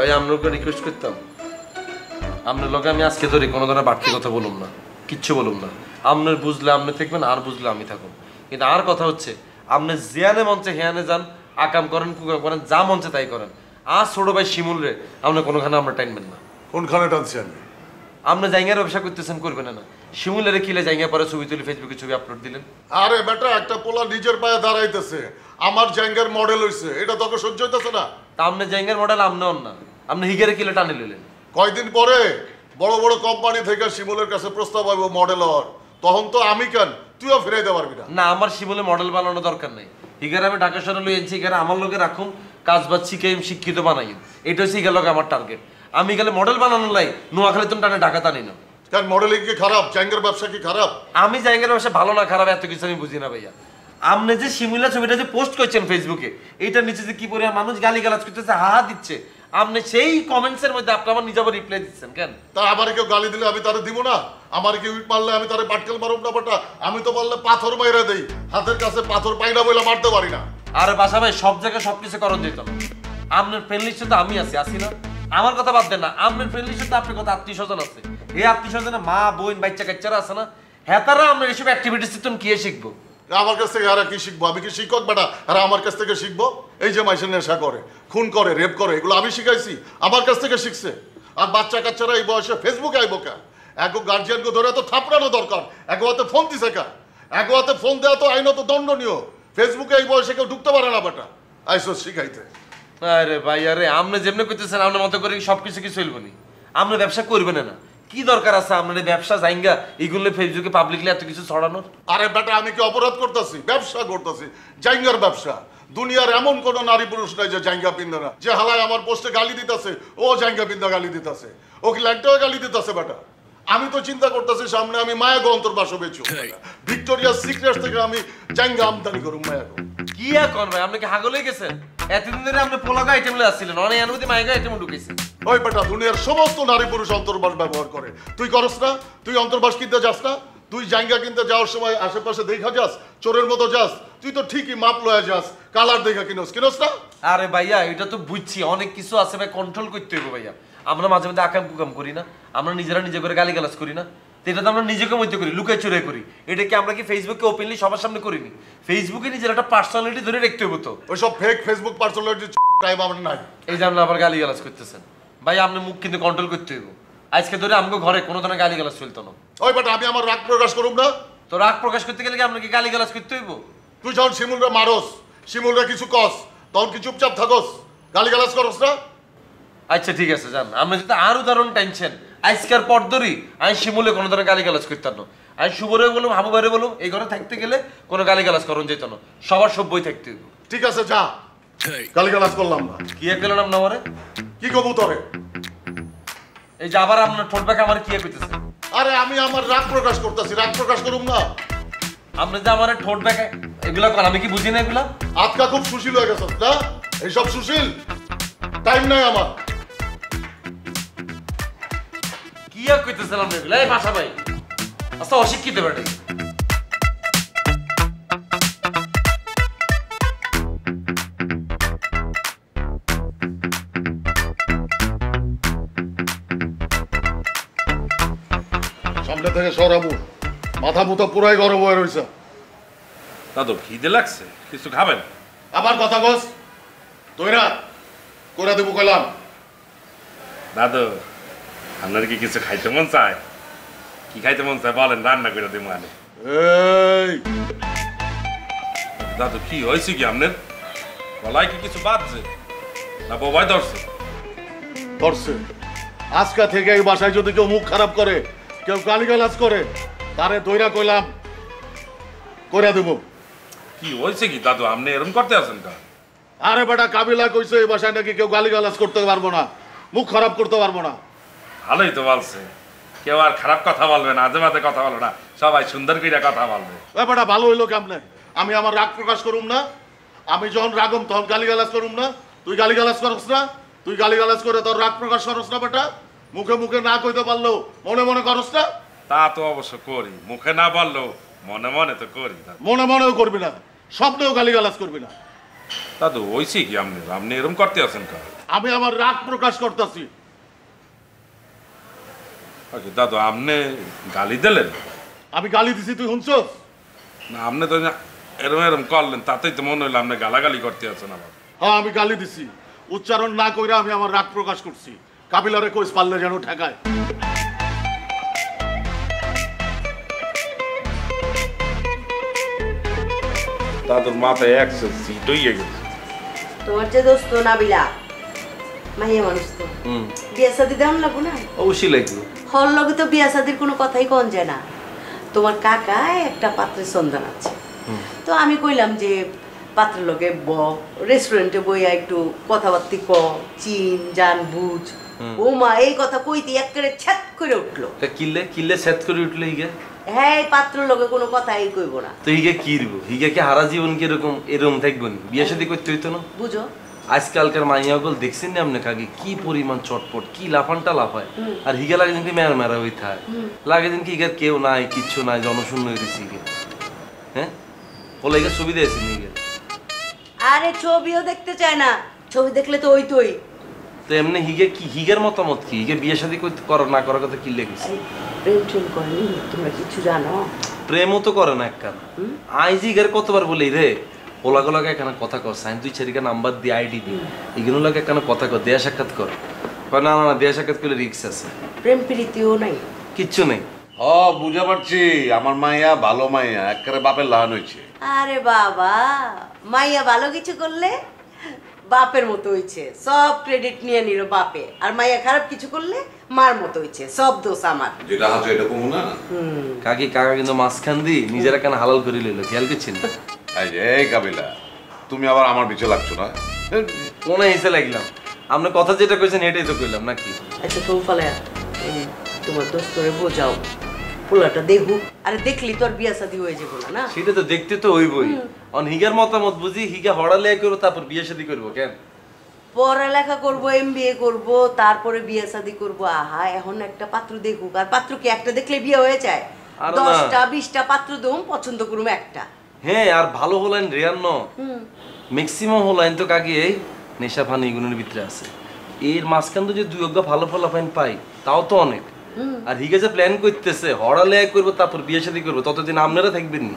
ভাই আপনাকে রিকোয়েস্ট করতাম, আপনার লোকে আমি আজকে ধরে কোনো ধরনের বাড়তি কথা বলুম না, কিচ্ছু বলুম না। আপনার বুঝলে আপনি থাকবেন, আর বুঝলে আমি থাকুন। কিন্তু আর কথা হচ্ছে, আপনি জিয়ানে মঞ্চে হেয়ানে যান, আকাম করেন, কুকাম করেন, যা মঞ্চে তাই করেন। আর ছোট ভাই শিমুল রে আপনি কোনোখানে আমরা টাইনবেন না। কোনখানে টানছেন? আপনি জায়গার ব্যবসা করতেছেন, করবেন না। শিমুলের কিলে জায়গা পরে ছবি তুলে ফেসবুকে ছবি আপলোড দিলেন। আরে বেটা, একটা পোলা নিজের পায়ে দাঁড়াইতেছে, আমার জায়গার মডেল হইছে, এটা তোকে সহ্য হইতেছে না? তা আপনি জায়গার মডেল আপনি অন না, আপনি হিগেরে কিলে টানে নিলেন। কয়দিন পরে বড় বড় কোম্পানি থেকে শিমুলের কাছে প্রস্তাব আইব মডেল হওয়ার, তখন তো আমি কেন, তুইও ফিরে দিতে পারবি না। না, আমার শিমুলে মডেল বানানো দরকার নেই। হিগারে আমি ঢাকা শহরে লই এনছি, হিগারে আমার লোকে রাখুন, কাজ বাজ শিখাইম, শিক্ষিত বানাইম। এটা হচ্ছে হিগার লোক আমার টার্গেট। আমি গেলে মডেল বানানো লাই নোয়াখালী তুমি টানে ঢাকা টানি না। কেন, মডেলিং কি খারাপ? জায়গার ব্যবসা কি খারাপ? আমি জায়গার ব্যবসা ভালো না খারাপ এত কিছু আমি বুঝি না ভাইয়া। আপনি যে শিমুলা ছবিটা যে পোস্ট করছেন ফেসবুকে, এইটার নিচে যে কি পরিমাণ মানুষ গালি গালাজ করতেছে, হাহা দিচ্ছে, আপনি সেই কমেন্টস এর মধ্যে আপনি আমার নিজে রিপ্লাই দিচ্ছেন কেন? তা আমার কেউ গালি দিলে আমি তারে দিব না? আমার কেউ ইট মারলে আমি তারে পাটকেল মারব না বেটা? আমি তো বললে পাথর মাইরা দেই, হাতের কাছে পাথর পাই না বলে মারতে পারি না। আরে বাসা ভাই, সব জায়গায় সবকিছু করণ যেত না। আপনার ফ্রেন্ড লিস্টে তো আমি আসি না? আমার কথা বাদ দেন না, আপনার ফ্রেন্ড লিস্টে তো আপনার কথা আত্মীয় স্বজন আছে। এই আত্মীয় স্বজনে মা বোন বাচ্চা কাচ্চারা আছে না, হেতারা আপনার এসব অ্যাক্টিভিটিস তুমি কি শিখবো? আমার কাছ থেকে আর কি শিখবো? আমি কি শিক্ষক বেটা? আর আমার কাছ থেকে শিখবো? এই যে মাইসের নেশা করে, খুন করে, রেপ করে, এগুলো আমি শিখাইছি? আমার কাছ থেকে শিখছে। আর বাচ্চা কাচ্চারা এই বয়সে ফেসবুকে আইবো কা? এক গার্জিয়ানকে ধরে তো থাপড়ানো দরকার। এক হাতে ফোন দিছে কা? এক হাতে ফোন দেওয়া তো আইনত দণ্ডনীয়। ফেসবুকে এই বয়সে কেউ ঢুকতে পারে না বেটা, আইসো শিখাইতে। আরে ভাই, আরে আপনি যেমনি করতেছেন আপনার মতো করে সবকিছু কি চলবো নি? আপনি ব্যবসা করবেন না, কি দরকার আছে আপনার ব্যবসা জাইঙ্গা এগুলো ফেসবুকে পাবলিকলি এত কিছু ছড়ানোর? আরে বেটা, আমি কি অপরাধ করতেছি? ব্যবসা করতেছি, জাইঙ্গার ব্যবসা। দুনিয়ার এমন কোন নারী পুরুষ নাই যে জাইঙ্গা পিন্দে না। যে হালায় আমার পোস্টে গালি দিতেছে, ও জাইঙ্গা পিন্দা গালি দিতেছে, ও কি ল্যাংটাও গালি দিতেছে বেটা। আমি তো চিন্তা করতেছি সামনে আমি মায়াগো অন্তর্বাস বেচু, ভিক্টোরিয়া সিক্রেট থেকে আমি জাইঙ্গা আমদানি করুম মায়াগো। কি এখন ভাই, আপনি কি হাগল হয়ে গেছেন? এতদিন ধরে আপনি পোলাগা আইটেম লয়ে আসছিলেন, অনেক অনুমতি মাইগা আইটেম ঢুকেছেন। ওই বেটা, দুনিয়ার সমস্ত নারী পুরুষ অন্তর্বাস ব্যবহার করে, তুই করস না? তুই অন্তর্বাস কিনতে যাস না? তুই জায়গা কিনতে যাওয়ার সময় আশেপাশে দেখা যাস, চোরের মতো যাস? তুই তো ঠিকই মাপ লয়ে যাস, কালার দেখা কিনস না? আরে ভাইয়া, এটা তো বুঝছি অনেক কিছু আছে ভাই, কন্ট্রোল করতে হবে ভাইয়া। আমরা মাঝে মধ্যে আকাম কুকাম করি না, আমরা নিজেরা নিজে করে গালি গালাজ করি না, তো এটা তো আমরা নিজেকে মধ্যে করি, লুকাই চুরে করি। এটা কি আমরা কি ফেসবুকে ওপেনলি সবার সামনে করিনি? ফেসবুকে নিজের একটা পার্সোনালিটি ধরে রাখতে হবে তো। ওইসব ফেক ফেসবুক পার্সোনালিটি টাইম আমার নাই। এই যে আপনি আবার গালি গালাজ করতেছেন ভাই, আপনি মুখ কিন্তু কন্ট্রোল করতে হইব। আজকে ধরে আমাকে ঘরে কোনো ধরনের গালি গালাজ চলতো না। ওই বেটা, আমি আমার রাগ প্রকাশ করুম না? তো রাগ প্রকাশ করতে গেলে কি আপনাকে গালি গালাজ করতে হইব? তুই যখন শিমুলরা মারস, শিমুলরা কিছু কস, তখন কি চুপচাপ থাকস? গালি গালাজ করস না? আচ্ছা ঠিক আছে, জান আপনি যদি আর উদাহরণ টানছেন, আজকের পর ধরি আমি শিমুলে কোনো ধরনের গালি গালাজ করতাম না। আমি শুভরে বলুম, হাবু ভাইরে বলুম, এই ঘরে থাকতে গেলে কোনো গালি গালাজ করণ যেত না, সবার সভ্যই থাকতে হইব। ঠিক আছে, যা, গালি গালাজ করলাম না। কি গেলেন আপনার আমারে? কি কবু তোরে? এই যে আবার আপনার ঠোঁট ব্যাকে আমার কি কইতেছে? আরে আমি আমার রাগ প্রকাশ করতেছি, রাগ প্রকাশ করুম না? আপনি যে আমার ঠোঁট ব্যাকে এগুলা করেন, আমি কি বুঝি না এগুলা? আজকা খুব সুশীল হয়ে গেছ না? এইসব সুশীল টাইম নাই আমার। কি কইতেছেন আপনি এগুলা? এই ভাষা ভাই আচ্ছা, অশিক্ষিত বেটাই। সামনে থেকে সরাবো, মাথা মুথা পুরাই গরম হয়ে রয়েছে। দাদু খিদে লাগছে, কিছু খাবেন? আবার কথা কস? তৈরা করে দেবো কইলাম। দাদু আপনার কি কিছু খাইতে মন চায়? কি খাইতে মন চায় বলেন, রান্না করে দেবো। মানে এই দাদু কি হয়েছে কি আপনার? গলায় কি কিছু বাজছে না বোবাই ধরছে? ধরছে। আজকা থেকে এই বাসায় যদি কেউ মুখ খারাপ করে, কেউ গালিগালাজ করে, তারে দইরা কইলাম করে দেবো। কি হয়েছে কি দাদু, আপনি এরকম করতে আছেন কা? আরে বেটা, কাবিলা কইছে এই বাসায় নাকি কেউ গালিগালাজ করতে পারবো না, মুখ খারাপ করতে পারবো না। ভালোই তো বলছে, কেউ আর খারাপ কথা বলবে না, আজে বাজে কথা বলবে না, সবাই সুন্দর করে কথা বলবে। এ বেটা, ভালো হইলো কেমনে? আমি আমার রাগ প্রকাশ করুম না? আমি যখন রাগম তখন গালিগালাজ করুম না? তুই গালিগালাজ করস না? তুই গালিগালাজ করে তোর রাগ প্রকাশ করস না বেটা? মুখে মুখে না কইতে পারলেও মনে মনে করস না? তা তো অবশ্য করি, মুখে না বললেও মনে মনে তো করি। মনে মনেও করবি না, স্বপ্নেও গালিগালাজ করবি না। দাদু হয়েছে কি আপনি, আপনি এরকম করতে আছেন কা? আমি আমার রাগ প্রকাশ করতেছি। আচ্ছা দাদু, আপনি গালি দিলেন? আমি গালি দিছি, তুই শুনছস? না, আপনি তো এরম এরম করলেন, তাতেই তো মনে হইলো আপনি গালাগালি করতে আছেন আবার। হ্যাঁ, আমি গালি দিছি, উচ্চারণ না কইরা আমি আমার রাগ প্রকাশ করছি। কাবিলারে কইস পারলে যেন ঠেকায়। দাদুর মাথায় একশো সিট হইয়া গেছে। তোমার যে দোস্ত নাবিলা মাইয়া মানুষ তো বিয়া শাদি দাম লাগবো না? অবশ্যই লাগবে। হল লগে তো বিয়া শাদির কোনো কথাই কন যায় না। তোমার কাকায় একটা পাত্রের সন্ধান আছে, তো আমি কইলাম যে পাত্রের লগে রেস্টুরেন্টে বইয়া একটু কথাবার্তি ক, চিন জান বুঝ। ও মা এই কথা কইতে একেবারে ছ্যাত করে উঠলো। তা কিল্লে কিল্লে সেট করে উঠলে হিগে? হ্যাঁ, পাত্রের লগে কোনো কথাই কইব না। তো হিগে কি রইব? হিগে কি হারা জীবন কি এরকম থাকবো নি? বিয়ে শাদী করতে হইতো না? বুঝো আজকালকার মাইয়াগুলো দেখছেন না আপনি কাকে কি পরিমাণ চটপট, কি লাফানটা লাফায়। আর হিগে লাগে দিন কি মেয়ার মেরা হই থাকে, লাগে দিন কি হিগার কেউ নাই, কিচ্ছু নাই, জনশূন্য হয়ে গেছি হিগে। হ্যাঁ, ওলা হিগে ছবি দিয়েছি হিগে। আরে ছবিও দেখতে চায় না, ছবি দেখলে তো ওই তোই। তো এমনি হিগে কি, হিগের মতামত কি? হিগে বিয়ে শাদী করতে করো না করার কথা কি লেগেছে? প্রেম ট্রেম করেনি, তোমরা কিছু জানো? প্রেমও তো করে না একখান। আইজি হিগের কতবার বলি রে ওলাগুলাকে এখানে কথা কর, সাইন তুই ছেড়িকে নাম্বার দিয়ে আইডি দি, এগুলো লাগে এখানে কথা কর, দেয়া সাক্ষাৎ কর। না না না, দেয়া সাক্ষাৎ করলে রিক্স আছে। প্রেম প্রীতিও নাই, কিচ্ছু নেই। বুঝা পারছি, আমার মাইয়া ভালো মাইয়া, একেবারে বাপের লাহান হয়েছে। আরে বাবা, মাইয়া ভালো কিছু করলে বাপের মতো হইছে, সব ক্রেডিট নিয়ে নিল বাপে। আর মাইয়া খারাপ কিছু করলে মার মতো হইছে, সব দোষ আমার। যেটা আছে এটা কমু না। কাকি কাকা কিন্তু মাঝখান দি নিজেরা কেন হালাল করে লইল, খেয়াল করছেন? এই কাবিলা, তুমি আবার আমার পিছে লাগছো না? কোন হিসে লাগলাম? আপনার কথা যেটা কইছেন এটাই তো কইলাম নাকি? আচ্ছা তো ফলে তোমার দোস্তরে বোঝাও, পোলাটা দেখুক। আরে দেখলি তোর বিয়া শাদী হয়ে যাবো না? সেটা তো দেখতে তো হইবই। অন হিগার মতামত বুঝি, হিগা হড়ালে করবো তারপর বিয়ে শাদী করবো কেন? পড়ালেখা করবো, MBA করবো, তারপরে বিয়ে শাদী করবো। আহা, এখন একটা পাত্র দেখুক। আর পাত্র কি একটা দেখলে বিয়ে হয়ে যায়? 10টা 20টা পাত্র দম পছন্দ করুম একটা। হ্যাঁ, আর ভালো হলেন রেয়ার ন, ম্যাক্সিমাম হলেন তো কাকি এই নেশা ফানি এগুলোর ভিতরে আছে। এর মাঝখান তো যে দুই অজ্ঞা ভালো ফলাফাইন পাই তাও তো অনেক। আর হিগে যে প্ল্যান করতেছে হড়ালে করবো তারপর বিয়ে শাদী করবো, ততদিন আপনারা থাকবেন নি।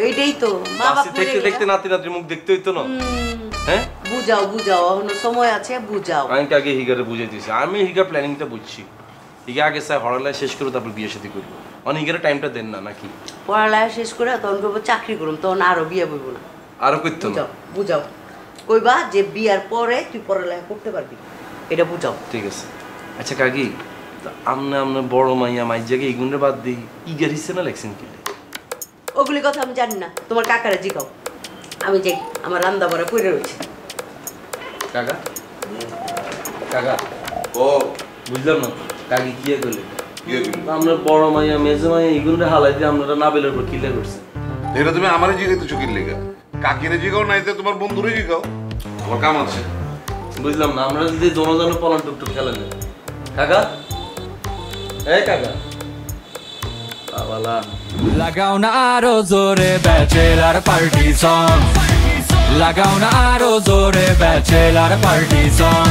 এইটাই তো মা বাপ দেখতে দেখতে নাতি নাতির মুখ দেখতে হইতো না। হ্যাঁ, বুঝাও বুঝাও, এখনো সময় আছে, বুঝাও। আমি আগে হিগারে বুঝাই দিয়েছি, আমি হিগার প্ল্যানিংটা বুঝছি। হিগে আগে স্যার হড়ালে শেষ করবো তারপর বিয়ে শাদী করবো। অন হিগারে টাইমটা দেন না নাকি? পড়ালেখা শেষ করে তখন করবো চাকরি করুম, তখন আরো বিয়ে বইব না। আরো করতো না? বুঝাও বুঝাও, কইবা যে বিয়ার পরে তুই পড়ালেখা করতে পারবি, এটা বুঝাও। ঠিক আছে। আচ্ছা কাকি, আমনে আমনে বড় মাইয়া মাই জায়গায় এগুনের বাদ দিই ইগার হিসেবে না লেখছেন কি? ওগুলি কথা আমি জানি না, তোমার কাকারে জিগাও। আমি যাই, আমার রান্না বাড়া পড়ে রয়েছে। কাকা কাকা, ও বুঝলাম না কাকি কি করলে? কি হইলো? আমরা বড় মাইয়া মেজে মাইয়া এগুনরে হালাই দিয়ে আপনারা নাবেলের উপর কিলে করছেন। এটা তুমি আমারে জিগাইতে চকির লেগা, কাকিরে জিগাও নাই তো তোমার বন্ধুরে জিগাও, তোমার কাম আছে। বুঝলাম না, আমরা যদি জনজনে পলান টুকটুক খেলেন কাকা। এই কাকা বাবালা, লাগাও না আরো জোরে ব্যাচেলার পার্টি সং, লাগাও না আরো জোরে ব্যাচেলার পার্টি সং।